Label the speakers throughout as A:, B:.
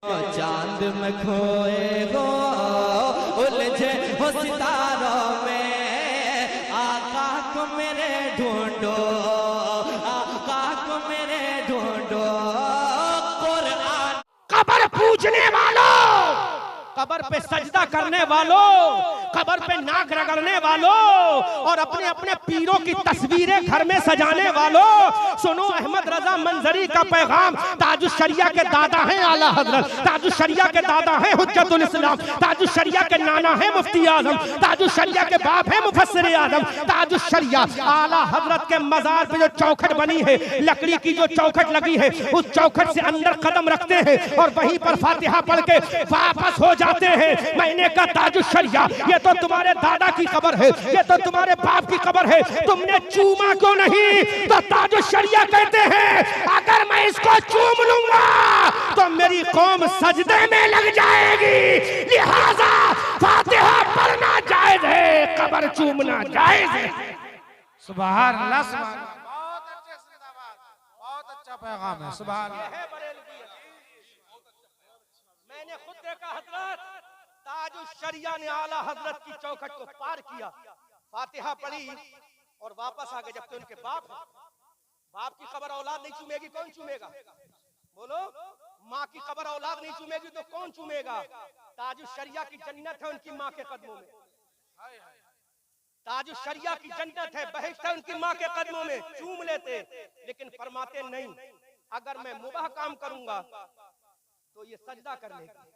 A: चांद में खोए हो उलझे हो सितारों में, आका को मेरे ढूंढो, आका को मेरे ढूंढो। कुरान
B: कब्र पूजने वालों, कब्र पे सजदा करने वालों, कब्र पे नाक रगड़ने वालों और अपने अपने पीरों की तस्वीरें घर में सजाने वालों, सुनो अहमद रजा मंजरी का पैगाम। ताजुश शरिया के दादा हैं आला हजरत, ताजुश शरिया के दादा हैं हुज्जतुल इस्लाम, ताजुश शरिया के नाना हैं मुफ्ती आजम, ताजुश शरिया के बाप हैं मुफस्सिर आजम। ताजुश शरिया आला हजरत के मजार पे जो चौखट बनी है, लकड़ी की जो चौखट लगी है, उस चौखट से अंदर कदम रखते हैं और वहीं पर फातिहा पढ़ के वापस हो जाते हैं। मैंने कहा ताजुश शरिया, ये तो तुम्हारे दादा की कब्र है, ये तो तुम्हारे बाप की कब्र है, तुमने चूमा क्यों नहीं? तो ताजुश शरिया कहते हैं अगर मैं इसको चूम लूंगा तो मेरी कौम सजदे में लग जाएगी, लिहाजा फातिहा पढ़ना जायज है, कब्र चूमना जायज है।
C: सुभान अल्लाह, सुभान अल्लाह। बहुत अच्छे जिंदाबाद, बहुत अच्छा पैगाम है। सुभान अल्लाह।
B: मैंने खुद देखा हजरत, ताजुश शरिया ने आला हजरत की चौखट को पार किया, फातिहा पढ़ी और वापस आ गए। जबकि उनके बाप की कब्र औलाद नहीं चूमेगी, कौन चूमेगा? बोलो, माँ की कब्र औलाद नहीं चूमेगी तो कौन चूमेगा? ताजुश शरिया की जन्नत है उनकी माँ के कदमों में, ताजुश शरिया की जन्नत है, बहिश्त है उनकी माँ के कदमों में, चूम लेते। लेकिन फरमाते नहीं, अगर मैं मुबाह काम करूंगा तो ये सजदा कर लेगी,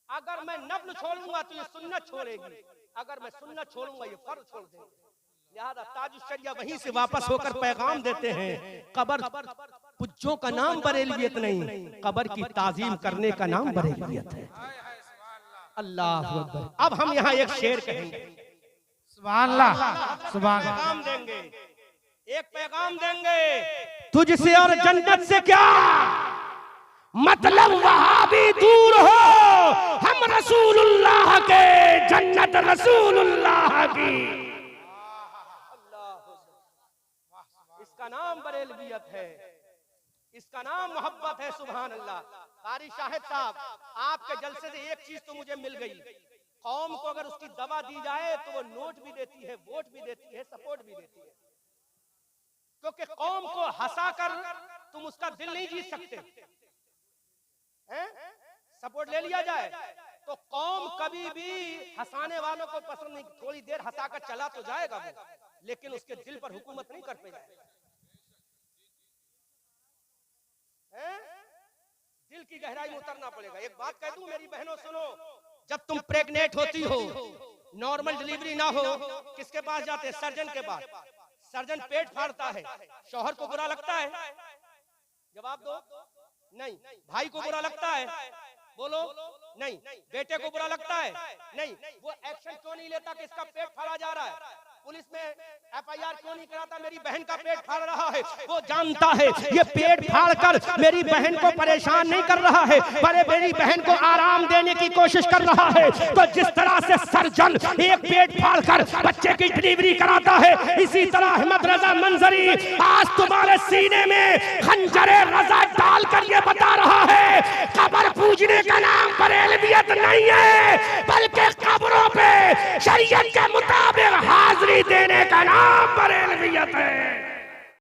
B: अगर मैं नफ्ल छोड़ूंगा तो ये सुन्नत छोड़ेगी, अगर मैं सुन्नत छोड़ूंगा ये फर्ज छोड़ देगी। लिहाजा ताजुश शरिया वहीं से वापस होकर पैगाम देते हैं, कब्र पुज्जों का नाम बरेलवियत नहीं, कब्र की ताजीम करने का नाम बरेलवियत है। अल्लाह अकबर। अब हम यहाँ एक शेर कहेंगे,
C: सुभान अल्लाह, सुभान अल्लाह।
B: पैगाम देंगे, एक पैगाम देंगे, तुझसे और जन्नत से क्या मतलब, वहां भी दूर हो, हम रसूलुल्लाह के, जन्नत रसूलुल्लाह की। इसका नाम बरेलवियत है, इसका नाम मोहब्बत है। सुभान अल्लाह। कारी शाहिद साहब, आपके जलसे से एक चीज तो मुझे मिल गई, कौम को अगर उसकी दवा दी जाए तो वो नोट भी देती है, वोट भी देती है, सपोर्ट भी देती है, क्योंकि कौम को हंसा कर तुम उसका दिल नहीं जीत सकते। सपोर्ट ले लिया जाए तो कौम कभी भी हंसाने वालों को पसंद नहीं, थोड़ी देर हंसाकर चला तो जाएगा वो, लेकिन उसके दिल पर हुकूमत नहीं कर पाएगा। दिल की गहराई में उतरना पड़ेगा। एक बात कह दूं मेरी बहनों, सुनो, जब तुम प्रेग्नेंट होती हो, नॉर्मल डिलीवरी ना हो, किसके पास जाते? सर्जन के पास। सर्जन पेट फाड़ता है, शौहर को बुरा लगता है? जवाब दो। नहीं। भाई को बुरा लगता है? बोलो। नहीं। बेटे को बुरा लगता है? नहीं। वो एक्शन क्यों नहीं लेता कि इसका पेट फाड़ा जा रहा है? पुलिस में एफआईआर क्यों नहीं कराता मेरी बहन का पेट फाड़ रहा है? वो जानता है ये पेट फाड़ कर मेरी बहन को परेशान नहीं कर रहा है, बड़े मेरी बहन को आराम देने की कोशिश कर रहा है। तो जिस तरह से सर्जन एक पेट फाड़ कर बच्चे की डिलीवरी कराता है, इसी तरह अहमद रजा मंजरी आज तुम्हारे सीने में खंजरे रजा डालकर ये बता रहा है, कब्र पूजने का नाम बरेलवियत नहीं है, बल्कि कब्रों पे शरीयत के मुताबिक हाजिरी देने का नाम बरेलवियत है।